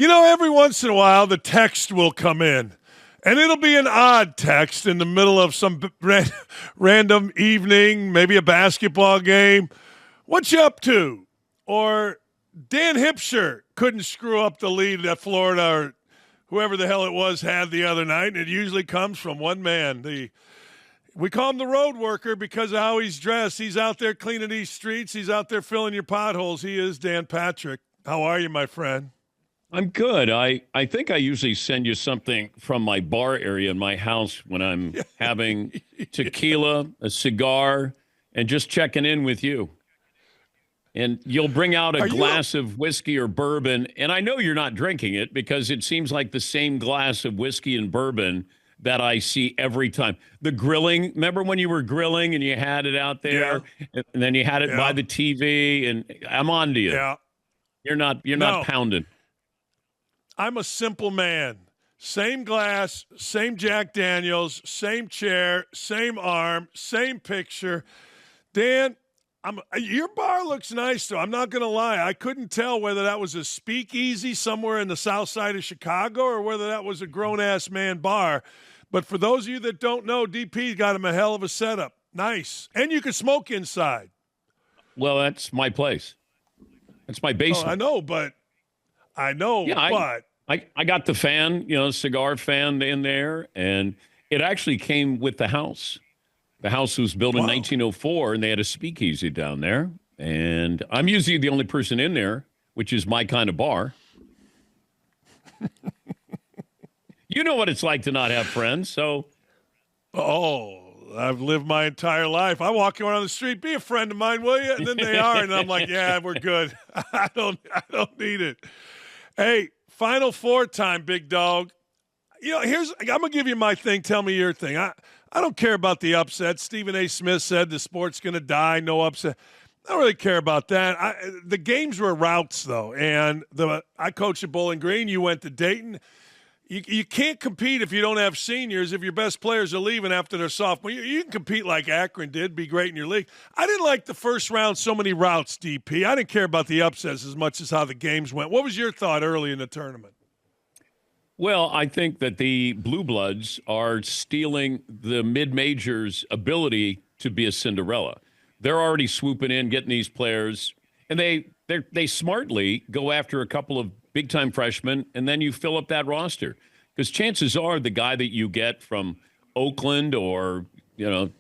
Every once in a while, the text will come in, and it'll be an odd text in the middle of some random evening, maybe a basketball game. What you up to? Or Dan Hipsher couldn't screw up the lead that Florida or whoever the hell it was had the other night, and it usually comes from one man. We call him the road worker because of how he's dressed. He's out there cleaning these streets. He's out there filling your potholes. He is Dan Patrick. How are you, my friend? I'm good. I think I usually send you something from my bar area in my house when I'm having tequila, a cigar, and just checking in with you. And you'll bring out a glass of whiskey or bourbon, and I know you're not drinking it because it seems like the same glass of whiskey and bourbon that I see every time. The grilling, remember when you were grilling and you had it out there, and then you had it by the TV, and I'm on to you. Yeah. You're not pounding. I'm a simple man. Same glass, same Jack Daniels, same chair, same arm, same picture. Dan, your bar looks nice, though. I'm not going to lie. I couldn't tell whether that was a speakeasy somewhere in the south side of Chicago or whether that was a grown-ass man bar. But for those of you that don't know, DP got him a hell of a setup. Nice. And you can smoke inside. Well, that's my place. That's my basement. Oh, I know, but I got the fan, cigar fan in there, and it actually came with the house. The house was built in 1904, and they had a speakeasy down there. And I'm usually the only person in there, which is my kind of bar. You know what it's like to not have friends, so. Oh, I've lived my entire life. I walk around the street, be a friend of mine, will you? And then they are, and I'm like, yeah, we're good. I don't need it. Hey, Final Four time, big dog. I'm going to give you my thing. Tell me your thing. I don't care about the upset. Stephen A. Smith said the sport's going to die, no upset. I don't really care about that. The games were routes, though, and I coached at Bowling Green. You went to Dayton. You can't compete if you don't have seniors. If your best players are leaving after their sophomore, you can compete like Akron did, be great in your league. I didn't like the first round, so many routes, DP. I didn't care about the upsets as much as how the games went. What was your thought early in the tournament? Well, I think that the Blue Bloods are stealing the mid-majors' ability to be a Cinderella. They're already swooping in, getting these players, and they smartly go after a couple of big-time freshmen, and then you fill up that roster. Because chances are the guy that you get from Oakland or,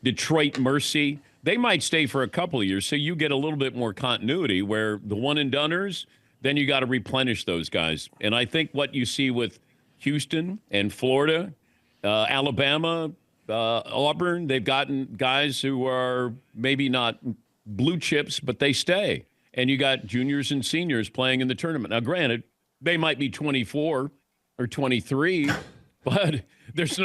Detroit Mercy, they might stay for a couple of years, so you get a little bit more continuity where the one-and-doners, then you got to replenish those guys. And I think what you see with Houston and Florida, Alabama, Auburn, they've gotten guys who are maybe not blue chips, but they stay. And you got juniors and seniors playing in the tournament. Now, granted, they might be 24 or 23, but there's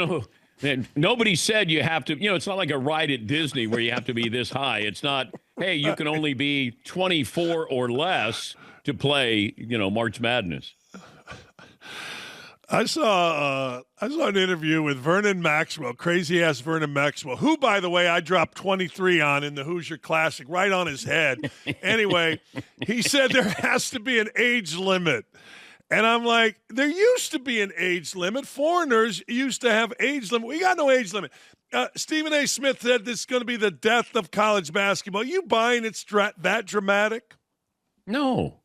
nobody said you have to, it's not like a ride at Disney where you have to be this high. It's not, hey, you can only be 24 or less to play, March Madness. I saw an interview with Vernon Maxwell, crazy-ass Vernon Maxwell, who, by the way, I dropped 23 on in the Hoosier Classic, right on his head. Anyway, he said there has to be an age limit. And I'm like, there used to be an age limit. Foreigners used to have age limit. We got no age limit. Stephen A. Smith said this is going to be the death of college basketball. You buying it's that dramatic? No.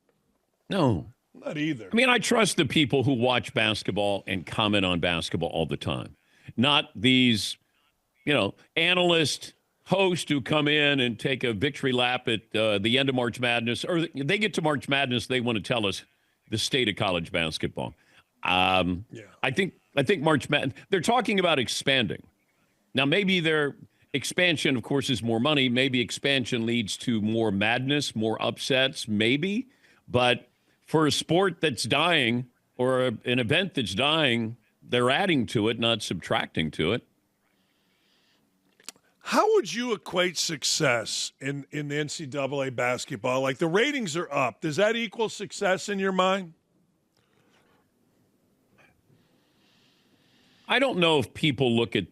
Not either. I mean, I trust the people who watch basketball and comment on basketball all the time. Not these, analyst hosts who come in and take a victory lap at the end of March Madness. Or they get to March Madness, they want to tell us the state of college basketball. I think March Madness, they're talking about expanding. Now, maybe their expansion, of course, is more money. Maybe expansion leads to more madness, more upsets, maybe. But for a sport that's dying or an event that's dying, they're adding to it, not subtracting to it. How would you equate success in the NCAA basketball? Like, the ratings are up. Does that equal success in your mind? I don't know if people look at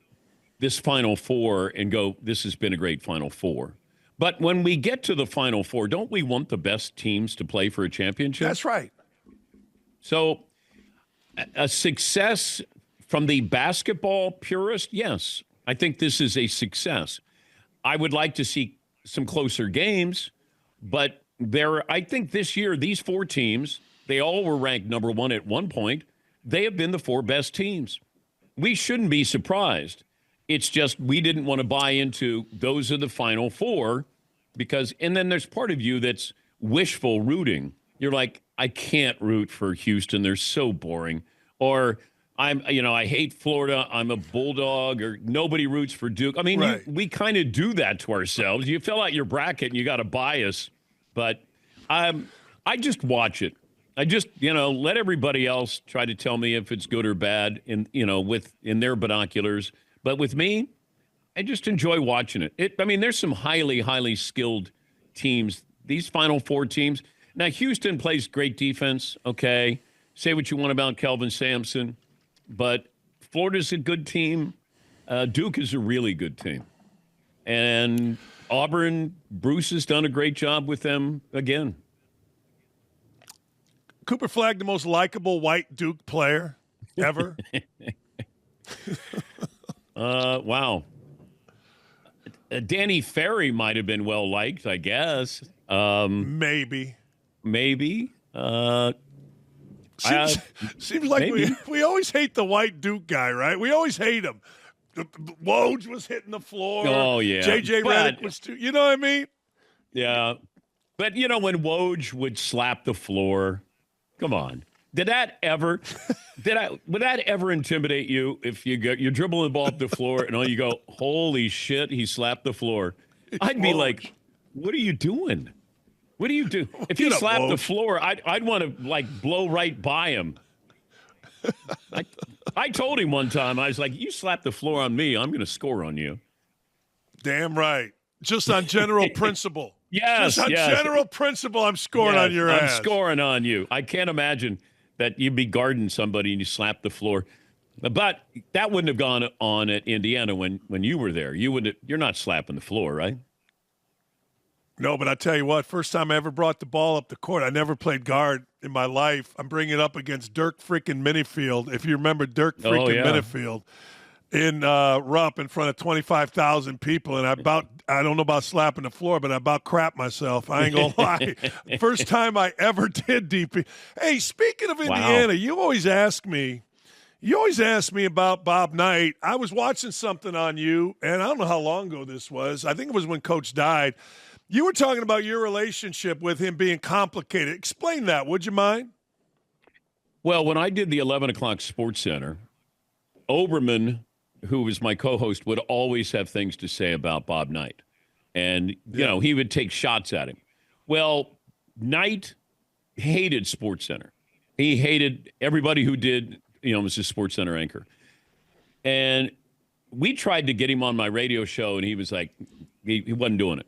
this Final Four and go, this has been a great Final Four. But when we get to the Final Four, don't we want the best teams to play for a championship? That's right. So A success from the basketball purist, yes. I think this is a success. I would like to see some closer games, but I think this year, these 4 teams, they all were ranked number 1 at one point. They have been the 4 best teams. We shouldn't be surprised. It's just we didn't want to buy into those are the final 4 and then there's part of you that's wishful rooting. You're like, I can't root for Houston. They're so boring. Or I hate Florida. I'm a Bulldog, or nobody roots for Duke. I mean, right. we kind of do that to ourselves. You fill out your bracket and you got a bias, but I just watch it. I just, let everybody else try to tell me if it's good or bad in their binoculars. But with me, I just enjoy watching it. There's some highly, highly skilled teams. These Final 4 teams. Now, Houston plays great defense, okay? Say what you want about Kelvin Sampson, but Florida's a good team. Duke is a really good team. And Auburn, Bruce has done a great job with them again. Cooper Flagg, the most likable white Duke player ever. Wow. Danny Ferry might have been well-liked, I guess. Maybe. Seems like we always hate the white Duke guy, right? We always hate him. Woj was hitting the floor. Oh, yeah. J.J. Redick was too. You know what I mean? Yeah. But, when Woj would slap the floor, come on. Would that ever intimidate you if you're dribbling the ball up the floor and all you go, holy shit, he slapped the floor? I'd be like, what are you doing? What do you do? If he slapped the floor, I'd want to blow right by him. I told him one time, I was like, you slap the floor on me, I'm going to score on you. Damn right. Just on general principle. Yes. Just on general principle, I'm scoring on your ass. I'm scoring on you. I can't imagine that you'd be guarding somebody and you slap the floor. But that wouldn't have gone on at Indiana when you were there. You're not slapping the floor, right? No, but I tell you what, first time I ever brought the ball up the court, I never played guard in my life. I'm bringing it up against Dirk freaking Minifield. If you remember Dirk freaking Minifield in Rupp in front of 25,000 people. And I don't know about slapping the floor, but I about crapped myself. I ain't going to lie. First time I ever did DP. Hey, speaking of Indiana, you always ask me about Bob Knight. I was watching something on you, and I don't know how long ago this was. I think it was when Coach died. You were talking about your relationship with him being complicated. Explain that, would you mind? Well, when I did the 11 o'clock Sports Center, Oberman, who was my co-host, would always have things to say about Bob Knight. And, he would take shots at him. Well, Knight hated Sports Center. He hated everybody who was a Sports Center anchor. And we tried to get him on my radio show, and he was like, he wasn't doing it.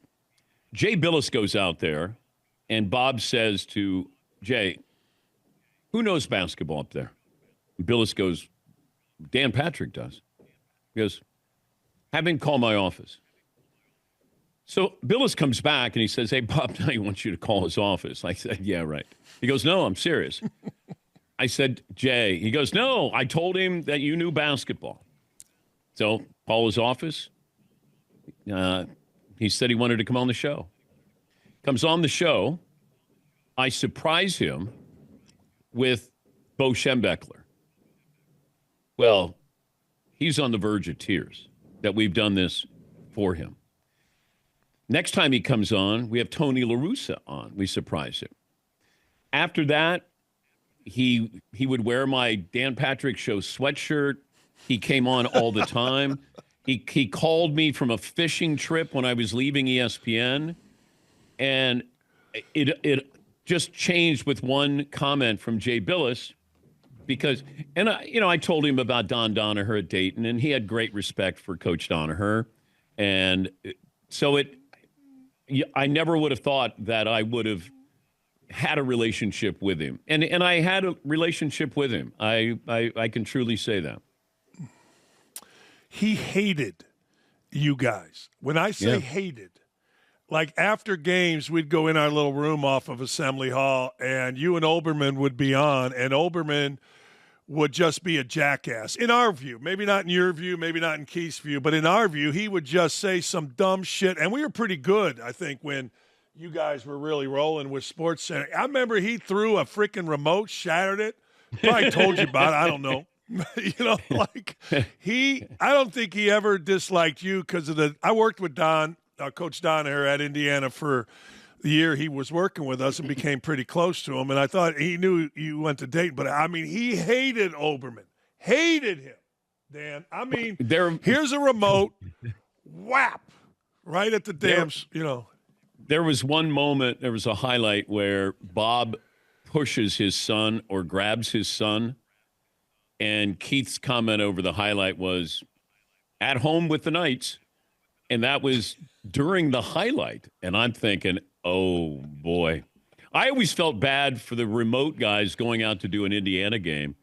Jay Billis goes out there, and Bob says to Jay, who knows basketball up there? And Billis goes, Dan Patrick does. He goes, have him call my office. So Billis comes back, and he says, hey, Bob Knight wants you to call his office. I said, yeah, right. He goes, no, I'm serious. I said, Jay. He goes, no, I told him that you knew basketball. So call his office. He said he wanted to come on the show. Comes on the show. I surprise him with Bo Schembechler. Well, he's on the verge of tears that we've done this for him. Next time he comes on, we have Tony La Russa on. We surprise him. After that, he would wear my Dan Patrick Show sweatshirt. He came on all the time. He called me from a fishing trip when I was leaving ESPN, and it just changed with one comment from Jay Billis because, and I told him about Don Donaher at Dayton, and he had great respect for Coach Donaher, and so I never would have thought that I would have had a relationship with him, and I had a relationship with him. I can truly say that. He hated you guys. When I say hated, like after games, we'd go in our little room off of Assembly Hall, and you and Oberman would be on, and Oberman would just be a jackass. In our view, maybe not in your view, maybe not in Keith's view, but in our view, he would just say some dumb shit. And we were pretty good, I think, when you guys were really rolling with SportsCenter. I remember he threw a freaking remote, shattered it. Probably told you about it. I don't know. I don't think he ever disliked you because of I worked with Don, Coach Don here at Indiana for the year he was working with us and became pretty close to him. And I thought he knew you went to Dayton, but I mean, he hated Oberman, hated him, Dan. I mean, here's a remote, whap, right at the damn, There was one moment, there was a highlight where Bob pushes his son or grabs his son, and Keith's comment over the highlight was, "At home with the Knights," and that was during the highlight. And I'm thinking, oh, boy. I always felt bad for the remote guys going out to do an Indiana game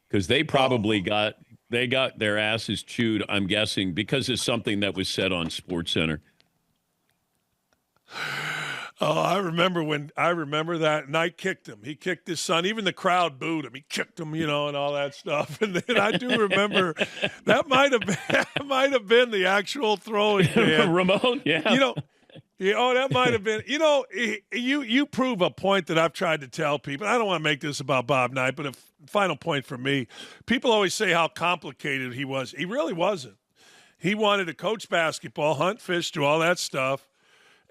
because they probably got their asses chewed, I'm guessing, because of something that was said on SportsCenter. Oh, I remember that, and I kicked him. He kicked his son. Even the crowd booed him. He kicked him, and all that stuff. And then I do remember that might have been the actual throwing man. Remote, yeah. That might have been. You prove a point that I've tried to tell people. I don't want to make this about Bob Knight, but a final point for me. People always say how complicated he was. He really wasn't. He wanted to coach basketball, hunt, fish, do all that stuff.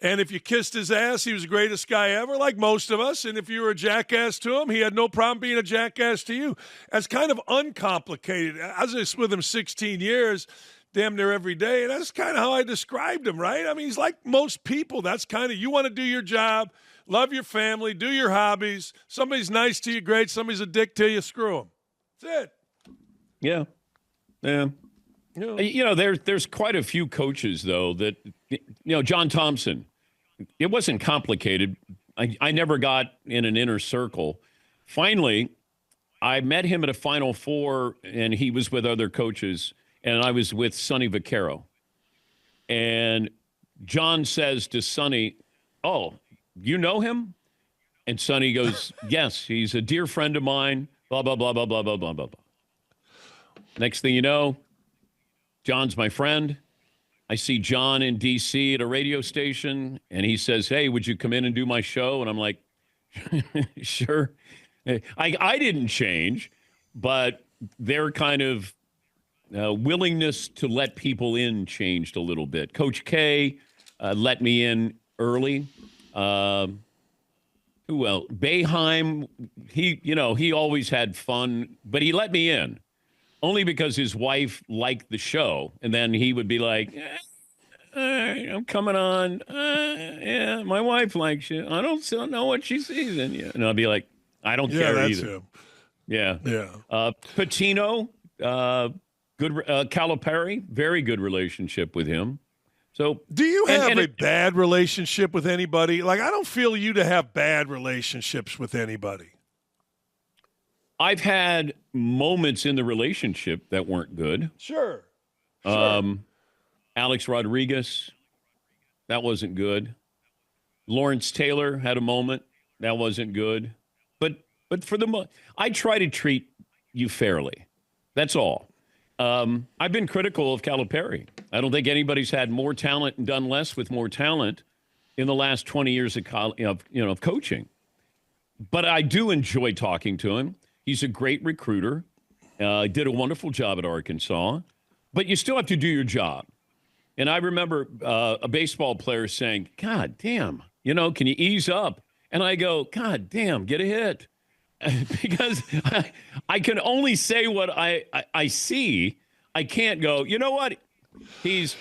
And if you kissed his ass, he was the greatest guy ever, like most of us. And if you were a jackass to him, he had no problem being a jackass to you. That's kind of uncomplicated. I was with him 16 years, damn near every day, and that's kind of how I described him, right? I mean, he's like most people. That's kind of, you want to do your job, love your family, do your hobbies. Somebody's nice to you, great. Somebody's a dick to you, screw him. That's it. Yeah. There's quite a few coaches, though, that, John Thompson, it wasn't complicated. I never got in an inner circle. Finally, I met him at a Final Four, and he was with other coaches, and I was with Sonny Vaccaro. And John says to Sonny, "Oh, you know him?" And Sonny goes, "Yes, he's a dear friend of mine, blah, blah, blah, blah, blah, blah, blah, blah, blah." Next thing you know, John's my friend. I see John in D.C. at a radio station, and he says, "Hey, would you come in and do my show?" And I'm like, sure. I didn't change, but their kind of willingness to let people in changed a little bit. Coach K let me in early. Who else? Boeheim, he always had fun, but he let me in. Only because his wife liked the show. And then he would be like, I'm coming on. Yeah, my wife likes you. I don't know what she sees in you. And I'll be like, I don't care that's either. Him. Yeah. Patino, good. Calipari, very good relationship with him. So, do you have a bad relationship with anybody? Like, I don't feel you to have bad relationships with anybody. I've had moments in the relationship that weren't good. Sure. Alex Rodriguez, that wasn't good. Lawrence Taylor had a moment that wasn't good. But for I try to treat you fairly. That's all. I've been critical of Calipari. I don't think anybody's had more talent and done less with more talent in the last 20 years of coaching. But I do enjoy talking to him. He's a great recruiter. Did a wonderful job at Arkansas. But you still have to do your job. And I remember a baseball player saying, "God damn, can you ease up?" And I go, "God damn, get a hit." Because I can only say what I see. I can't go, you know what? He's,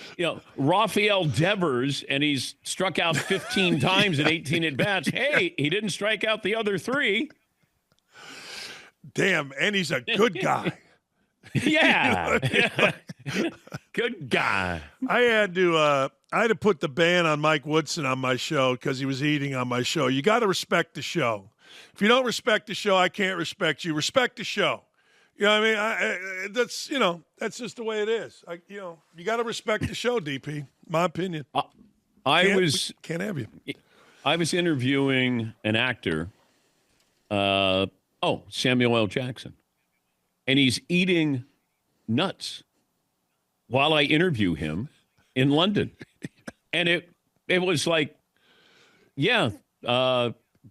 Rafael Devers, and he's struck out 15 times at 18 at-bats. Hey, he didn't strike out the other 3. Damn, and he's a good guy. Yeah. Good guy. I had to put the ban on Mike Woodson on my show because he was eating on my show. You got to respect the show. If you don't respect the show, I can't respect you. Respect the show. You know what I mean? That's just the way it is. You got to respect the show, DP. My opinion. Can't have you. I was interviewing an actor. Samuel L. Jackson. and he's eating nuts while I interview him in London. And it was like, yeah,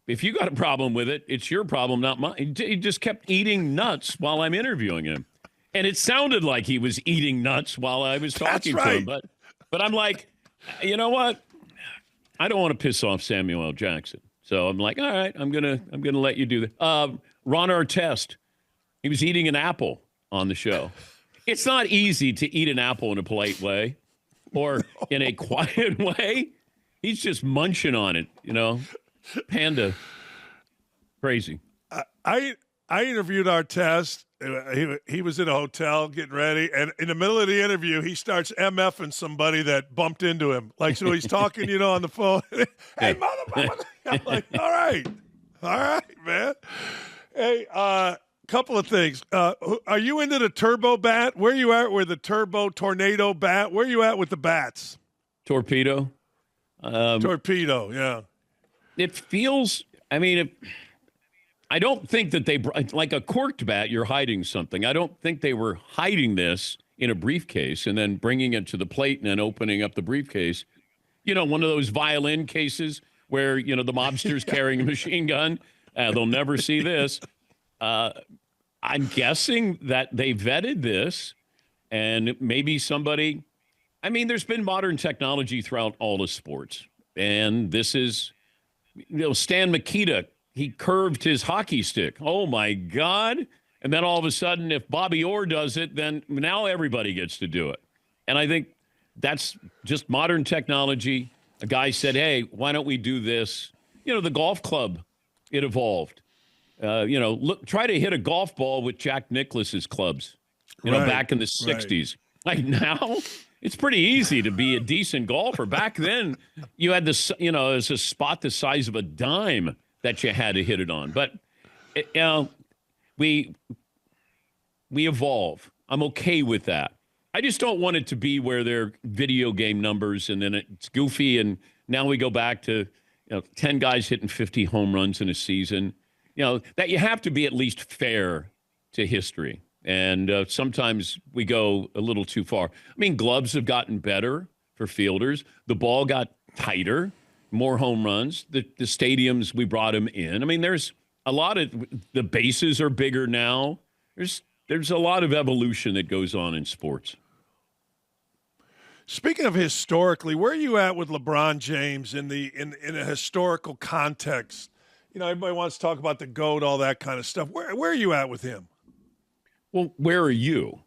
if you got a problem with it, it's your problem, not mine. He just kept eating nuts while I'm interviewing him. And it sounded like he was eating nuts while I was talking to him. But I'm like, you know what? I don't want to piss off Samuel L. Jackson. So I'm like, all right, I'm gonna let you do that. Ron Artest, he was eating an apple on the show. It's not easy to eat an apple in a polite way or in a quiet way. He's just munching on it, Panda. Crazy. I interviewed Artest. He was in a hotel getting ready, and in the middle of the interview, he starts MFing somebody that bumped into him. Like, so he's talking, on the phone. Hey, motherfucker. I'm like, all right, man. Hey, couple of things. Are you into the turbo bat? Where you at with the tornado bat? Where you at with the bats? Torpedo. Torpedo, yeah. It feels, I don't think that they, like a corked bat, you're hiding something. I don't think they were hiding this in a briefcase and then bringing it to the plate and then opening up the briefcase. One of those violin cases where, the mobster's carrying a machine gun. They'll never see this. I'm guessing that they vetted this and maybe somebody, there's been modern technology throughout all the sports. And this is, Stan Mikita, he curved his hockey stick. Oh, my God. And then all of a sudden, if Bobby Orr does it, then now everybody gets to do it. And I think that's just modern technology. A guy said, hey, why don't we do this? The golf club, it evolved. Look, try to hit a golf ball with Jack Nicklaus's clubs, back in the 60s. Right. Like now, it's pretty easy to be a decent golfer. Back then, you had this, as a spot the size of a dime that you had to hit it on. But, we evolve. I'm okay with that. I just don't want it to be where they're video game numbers and then it's goofy. And now we go back to 10 guys hitting 50 home runs in a season. That you have to be at least fair to history. And sometimes we go a little too far. Gloves have gotten better for fielders. The ball got tighter, more home runs. The stadiums, we brought them in. There's a lot of – the bases are bigger now. There's a lot of evolution that goes on in sports. Speaking of historically, where are you at with LeBron James in a historical context? Everybody wants to talk about the GOAT, all that kind of stuff. Where are you at with him? Well, where are you?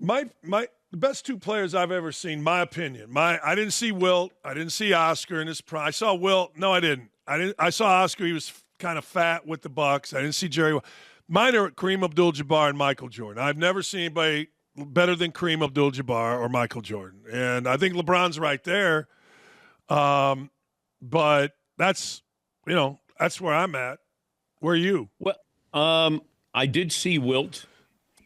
The best two players I've ever seen, my opinion. I didn't see Wilt. I didn't see Oscar in his prime. I saw Wilt. No, I didn't. I saw Oscar. He was kind of fat with the Bucks. I didn't see Jerry. Mine are Kareem Abdul-Jabbar and Michael Jordan. I've never seen anybody better than Kareem Abdul-Jabbar or Michael Jordan. And I think LeBron's right there. But that's where I'm at. Where are you? Well, I did see Wilt.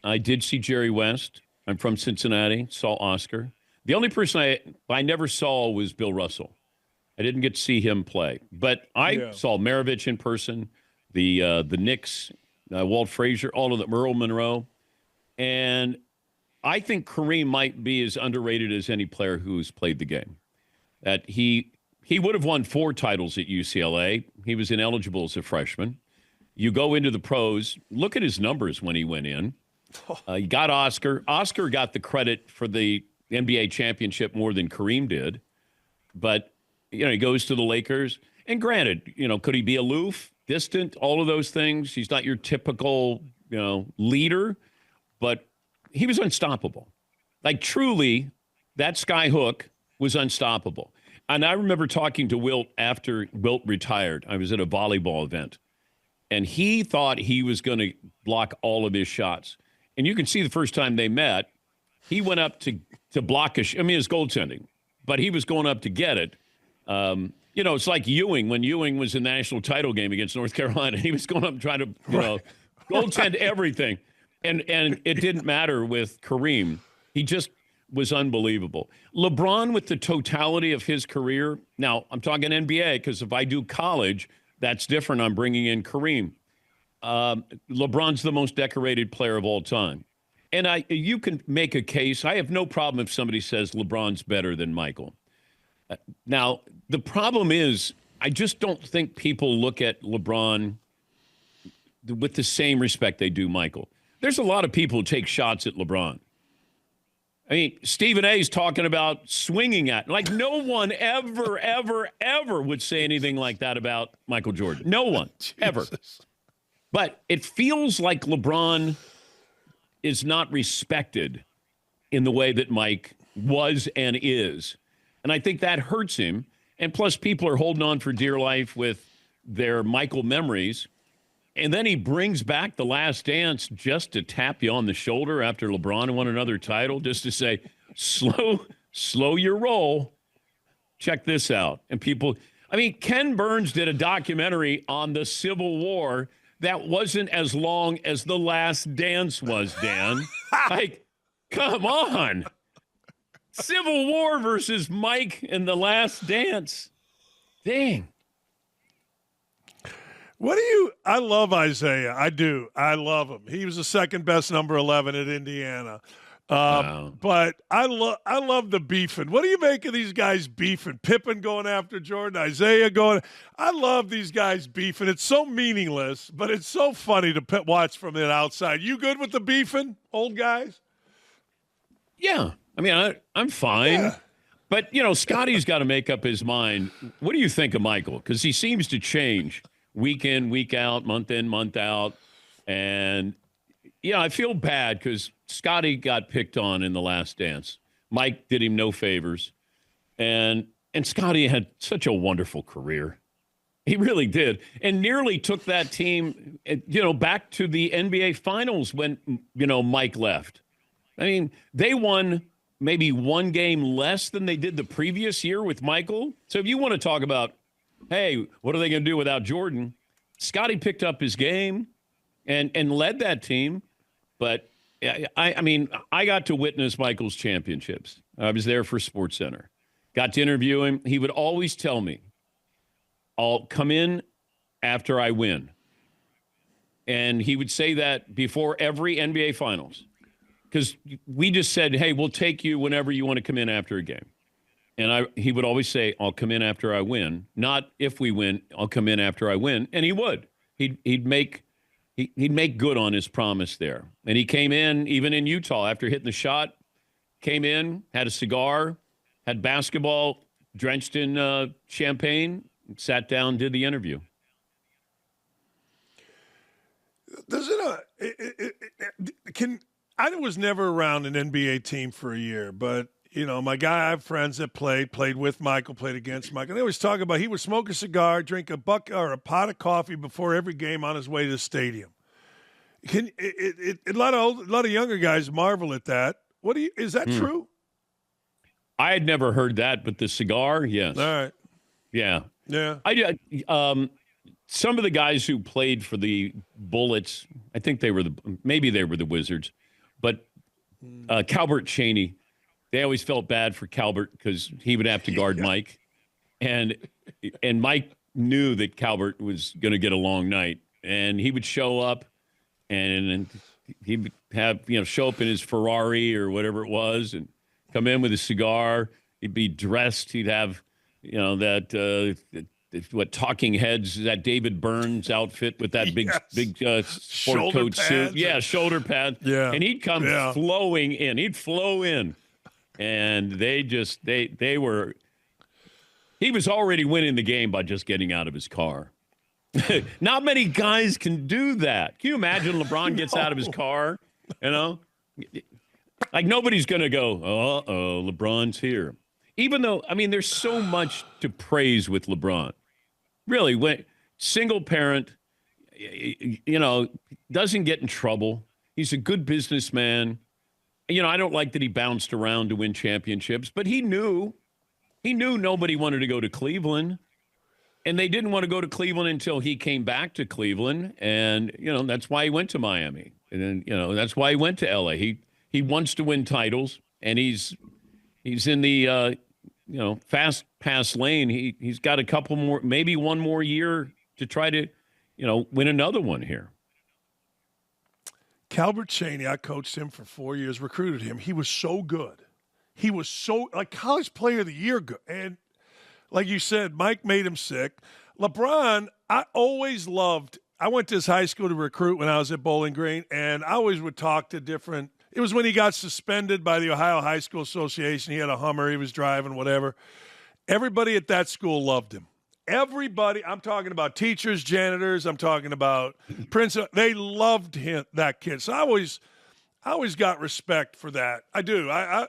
I did see Jerry West. I'm from Cincinnati. Saw Oscar. The only person I never saw was Bill Russell. I didn't get to see him play. But I saw Maravich in person, the Knicks, Walt Frazier, all of them, Earl Monroe. And I think Kareem might be as underrated as any player who's played the game. That he would have won 4 titles at UCLA. He was ineligible as a freshman. You go into the pros, look at his numbers when he went in. He got Oscar. Oscar got the credit for the NBA championship more than Kareem did. But, he goes to the Lakers. And granted, could he be aloof, distant, all of those things? He's not your typical, leader. But he was unstoppable. Like, truly, that sky hook was unstoppable. And I remember talking to Wilt after Wilt retired. I was at a volleyball event. And he thought he was going to block all of his shots. And you can see the first time they met, he went up to block it's goaltending. But he was going up to get it. It's like Ewing. When Ewing was in the national title game against North Carolina, he was going up trying to, goaltend everything. And it didn't matter with Kareem. He just was unbelievable. LeBron, with the totality of his career, now I'm talking NBA because if I do college, that's different. I'm bringing in Kareem. LeBron's the most decorated player of all time. And you can make a case. I have no problem if somebody says LeBron's better than Michael. Now, the problem is I just don't think people look at LeBron with the same respect they do Michael. There's a lot of people who take shots at LeBron. I mean, Stephen A's talking about swinging at. Like, no one ever, ever, ever would say anything like that about Michael Jordan. No one, ever. But it feels like LeBron is not respected in the way that Mike was and is. And I think that hurts him. And plus, people are holding on for dear life with their Michael memories. And then he brings back The Last Dance just to tap you on the shoulder after LeBron won another title, just to say, slow your roll. Check this out. And people, I mean, Ken Burns did a documentary on the Civil War that wasn't as long as The Last Dance was, Dan. Like, come on. Civil War versus Mike and The Last Dance. Dang. I love Isaiah. I do. I love him. He was the second best number 11 at Indiana. Wow. But I love the beefing. What do you make of these guys beefing? Pippen going after Jordan, Isaiah going. I love these guys beefing. It's so meaningless, but it's so funny to watch from the outside. You good with the beefing, old guys? Yeah. I mean, I'm fine. Yeah. But, Scotty's got to make up his mind. What do you think of Michael? Because he seems to change week in, week out, month in, month out. And, I feel bad because Scotty got picked on in The Last Dance. Mike did him no favors. And Scotty had such a wonderful career. He really did. And nearly took that team, back to the NBA Finals when, Mike left. I mean, they won maybe one game less than they did the previous year with Michael. So if you want to talk about, hey, what are they going to do without Jordan? Scotty picked up his game and led that team. But, I mean, I got to witness Michael's championships. I was there for SportsCenter. Got to interview him. He would always tell me, I'll come in after I win. And he would say that before every NBA Finals. Because we just said, hey, we'll take you whenever you want to come in after a game. And he would always say, I'll come in after I win. Not if we win, I'll come in after I win. And he would. He'd make good on his promise there. And he came in, even in Utah, after hitting the shot, came in, had a cigar, had basketball drenched in champagne, sat down, did the interview. I was never around an NBA team for a year, but, my guy, I have friends that played with Michael, played against Michael. They always talk about he would smoke a cigar, drink a pot of coffee before every game on his way to the stadium. A lot of younger guys marvel at that. Is that true? I had never heard that, but the cigar, yes. All right. Yeah. Yeah. Some of the guys who played for the Bullets, I think maybe they were the Wizards, but Calbert Chaney, they always felt bad for Calbert because he would have to guard Mike. And Mike knew that Calbert was going to get a long night. And he would show up and he would have, show up in his Ferrari or whatever it was and come in with a cigar. He'd be dressed. He'd have, what Talking Heads, that David Burns outfit with that big sport coat suit. Yeah, shoulder pads. Yeah. And he'd come flowing in. He'd flow in. And he was already winning the game by just getting out of his car. Not many guys can do that. Can you imagine LeBron gets out of his car, Like nobody's going to go, uh-oh, LeBron's here. Even though, there's so much to praise with LeBron. Really, when single parent, doesn't get in trouble. He's a good businessman. I don't like that he bounced around to win championships, but he knew nobody wanted to go to Cleveland. And they didn't want to go to Cleveland until he came back to Cleveland. And, that's why he went to Miami. And then, that's why he went to LA. He wants to win titles, and he's in the fast pass lane. He's got a couple more, maybe one more year to try to, win another one here. Calbert Chaney, I coached him for 4 years, recruited him. He was so good. He was so, like, college player of the year good. And like you said, Mike made him sick. LeBron, I always loved. I went to his high school to recruit when I was at Bowling Green, and I always would talk to different. It was when he got suspended by the Ohio High School Association. He had a Hummer. He was driving, whatever. Everybody at that school loved him. Everybody, I'm talking about teachers, janitors, I'm talking about principals. They loved him, that kid. So I always got respect for that. I do. I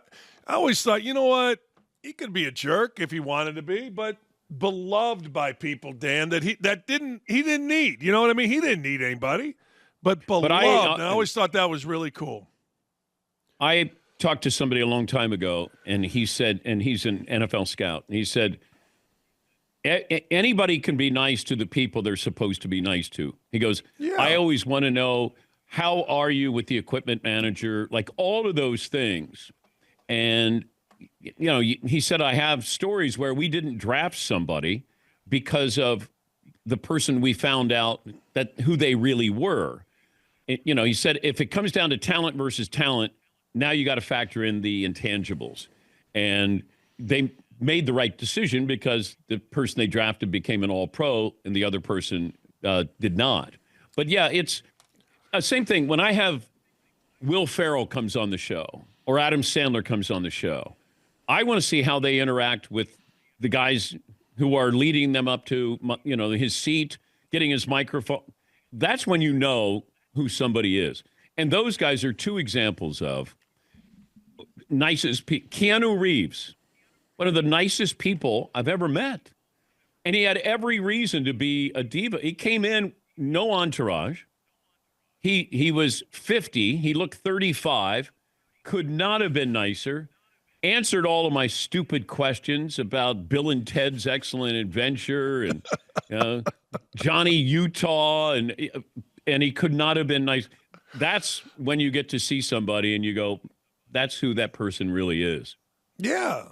always thought, you know what? He could be a jerk if he wanted to be, but beloved by people, Dan, that he didn't need. You know what I mean? He didn't need anybody, but beloved. And I always thought that was really cool. I talked to somebody a long time ago, and he said, and he's an NFL scout, and he said, anybody can be nice to the people they're supposed to be nice to. He goes, yeah. I always want to know, how are you with the equipment manager? Like all of those things. And, you know, he said, I have stories where we didn't draft somebody because of the person we found out that who they really were. You know, he said, if it comes down to talent versus talent, now you got to factor in the intangibles. And they made the right decision because the person they drafted became an all-pro and the other person did not. But, yeah, it's same thing. When I have Will Ferrell comes on the show or Adam Sandler comes on the show, I want to see how they interact with the guys who are leading them up to, you know, his seat, getting his microphone. That's when you know who somebody is. And those guys are two examples of nicest people. Keanu Reeves, one of the nicest people I've ever met. And he had every reason to be a diva. He came in, no entourage. He was 50. He looked 35. Could not have been nicer. Answered all of my stupid questions about Bill and Ted's Excellent Adventure and Johnny Utah. And he could not have been nice. That's when you get to see somebody and you go, that's who that person really is. Yeah.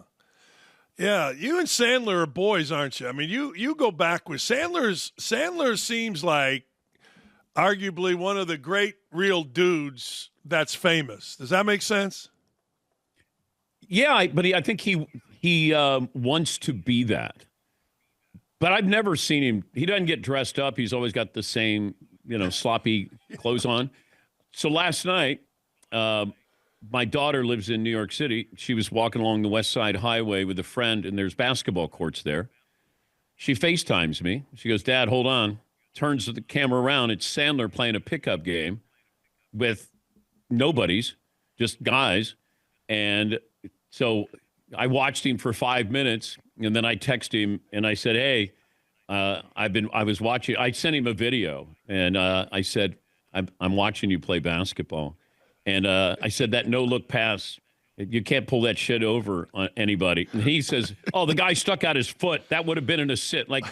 Yeah, you and Sandler are boys, aren't you? I mean, you go back with Sandler seems like arguably one of the great real dudes that's famous. Does that make sense? Yeah, but I think he wants to be that. But I've never seen him. He doesn't get dressed up. He's always got the same, sloppy clothes on. So last night, my daughter lives in New York City. She was walking along the West Side Highway with a friend, and there's basketball courts there. She FaceTimes me. She goes, Dad, hold on. Turns the camera around. It's Sandler playing a pickup game with nobodies, just guys. And so I watched him for 5 minutes, and then I texted him, and I said, hey, I was watching. I sent him a video, and I said, I'm watching you play basketball. And I said, that no-look pass, you can't pull that shit over on anybody. And he says, oh, the guy stuck out his foot. That would have been an assist. Like,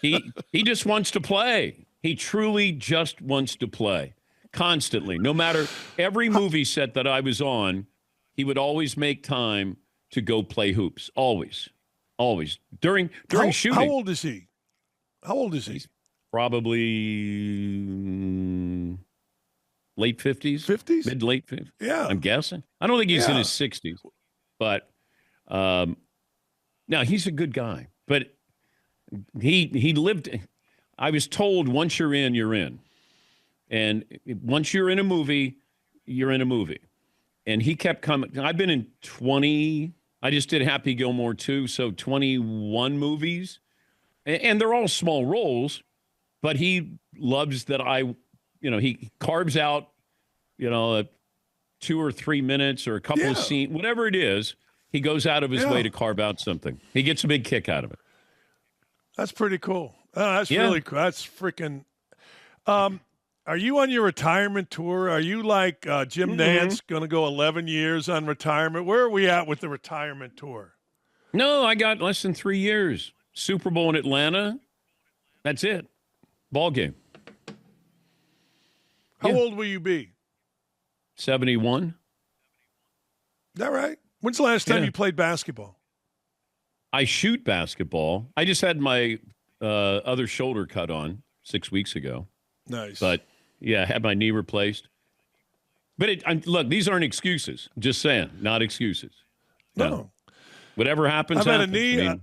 he just wants to play. He truly just wants to play constantly. No matter every movie set that I was on, he would always make time to go play hoops. Always. Always. During shooting. How old is he? He's probably late 50s. 50s? Mid-late 50s. Yeah. I'm guessing. I don't think he's in his 60s. But no, he's a good guy. But he lived. I was told once you're in, you're in. And once you're in a movie, you're in a movie. And he kept coming. I've been in 20. I just did Happy Gilmore 2, so 21 movies. And they're all small roles. But he loves that he carves out, 2 or 3 minutes or a couple of scenes, whatever it is. He goes out of his way to carve out something. He gets a big kick out of it. That's pretty cool. Oh, that's really cool. That's freaking. Are you on your retirement tour? Are you like Jim Nance, going to go 11 years on retirement? Where are we at with the retirement tour? No, I got less than 3 years. Super Bowl in Atlanta. That's it. Ball game. How old will you be? 71. Is that right? When's the last time you played basketball? I shoot basketball. I just had my other shoulder cut on 6 weeks ago. Nice. But, yeah, I had my knee replaced. But look, these aren't excuses. Just saying, not excuses. No. Whatever happens, I've had happens. a knee.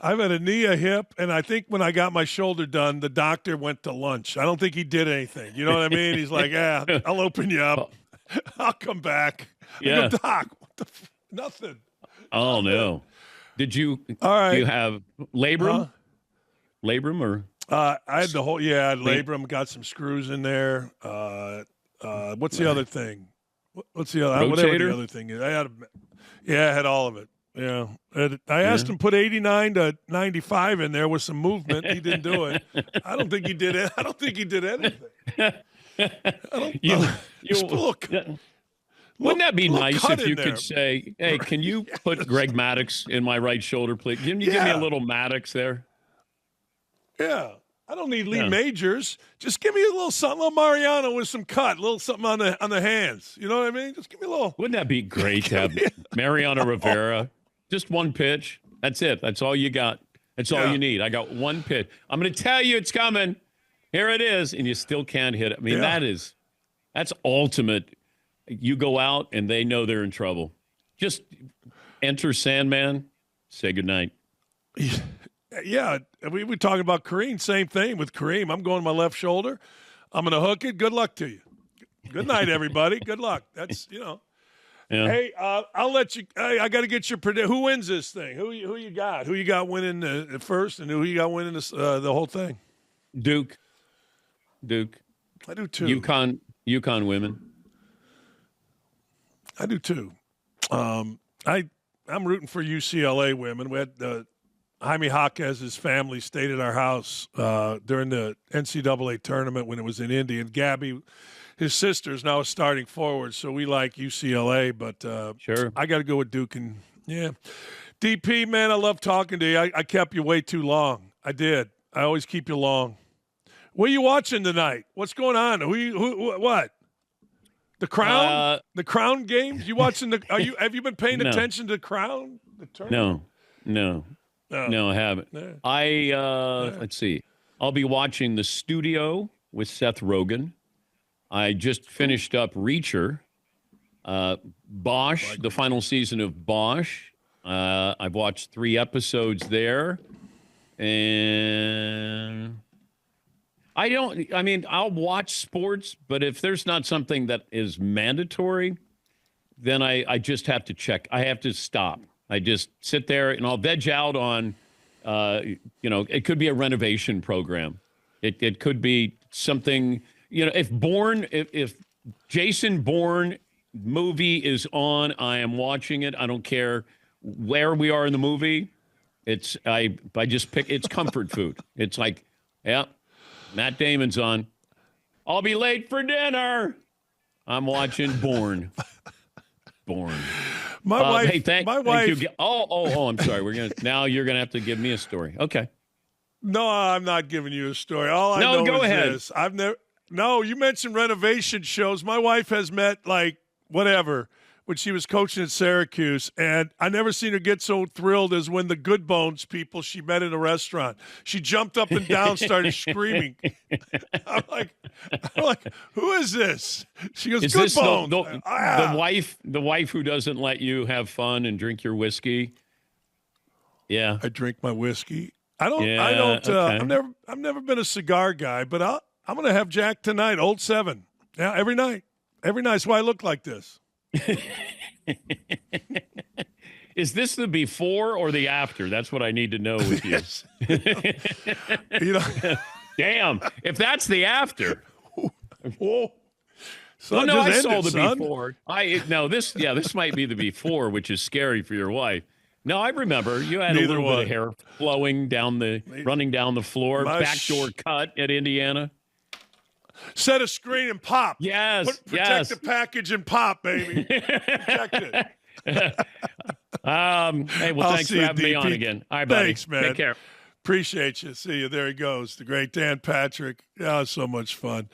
I've had a knee, a hip, and I think when I got my shoulder done, the doctor went to lunch. I don't think he did anything. You know what I mean? He's like, "Yeah, I'll open you up. I'll come back." Yeah. I go, "Doc, what the nothing." Oh no! Did you? All right. Do you have labrum? Labrum or? I had the whole. Yeah, I had labrum. Got some screws in there. What's the other thing? What's the other? Whatever the other thing is. I had all of it. Yeah, I asked him to put 89 to 95 in there with some movement. He didn't do it. I don't think he did it. I don't think he did anything. Wouldn't that be nice if you could say, "Hey, can you put Greg Maddux in my right shoulder, please? Can you give me a little Maddux there?" Yeah. I don't need Lee Majors. Just give me a little something, a little Mariano with some cut, a little something on the hands. You know what I mean? Just give me a little. Wouldn't that be great to have Mariano Rivera? Just one pitch. That's it. That's all you got. That's all you need. I got one pitch. I'm going to tell you it's coming. Here it is, and you still can't hit it. I mean, that's ultimate. You go out, and they know they're in trouble. Just enter Sandman, say goodnight. Yeah, we were talking about Kareem. Same thing with Kareem. I'm going to my left shoulder. I'm going to hook it. Good luck to you. Good night, everybody. Good luck. That's, Yeah. Hey, I'll let you. Hey, I got to get your prediction. Who wins this thing? Who you got? Who you got winning the first, and who you got winning the whole thing? Duke. I do too. UConn women. I do too. I'm rooting for UCLA women. We had Jaime Jaquez's family stayed at our house during the NCAA tournament when it was in Indy, and Gabby, his sister's now starting forward, so we like UCLA, but sure, I got to go with Duke. And DP, man, I love talking to you. I kept you way too long. I did. I always keep you long. What are you watching tonight? What's going on? What? The Crown? The Crown games? You watching have you been paying attention to the Crown? The tournament? No, I haven't. No. Let's see. I'll be watching The Studio with Seth Rogen. I just finished up Reacher. Bosch, the final season of Bosch. I've watched 3 episodes there. And I'll watch sports, but if there's not something that is mandatory, then I just have to check. I have to stop. I just sit there and I'll veg out on, it could be a renovation program. It could be something, if Jason Bourne movie is on, I am watching it. I don't care where we are in the movie. I just pick, it's comfort food. It's like, Matt Damon's on. I'll be late for dinner. I'm watching Bourne. My wife. Hey, thank you. Oh, I'm sorry. Now you're gonna have to give me a story. Okay. No, I'm not giving you a story. All I know go is ahead. this. You mentioned renovation shows. My wife has met when she was coaching at Syracuse, and I never seen her get so thrilled as when the Good Bones people she met in a restaurant. She jumped up and down, started screaming. I'm like, who is this? She goes, is Good this Bones. the wife who doesn't let you have fun and drink your whiskey? Yeah, I drink my whiskey. I don't. Okay. I've never been a cigar guy, but I'm going to have Jack tonight. Old 7. Yeah, every night. That's why I look like this. Is this the before or the after? That's what I need to know with you. Damn, if that's the after. Whoa. Son, I saw the before. This might be the before, which is scary for your wife. No, I remember you had a little bit of hair running down the floor, backdoor cut at Indiana. Set a screen and pop. Yes. Protect the package and pop, baby. Protect it. Thanks for having me on again. All right, buddy. Thanks, man. Take care. Appreciate you. See you. There he goes. The great Dan Patrick. Yeah, so much fun.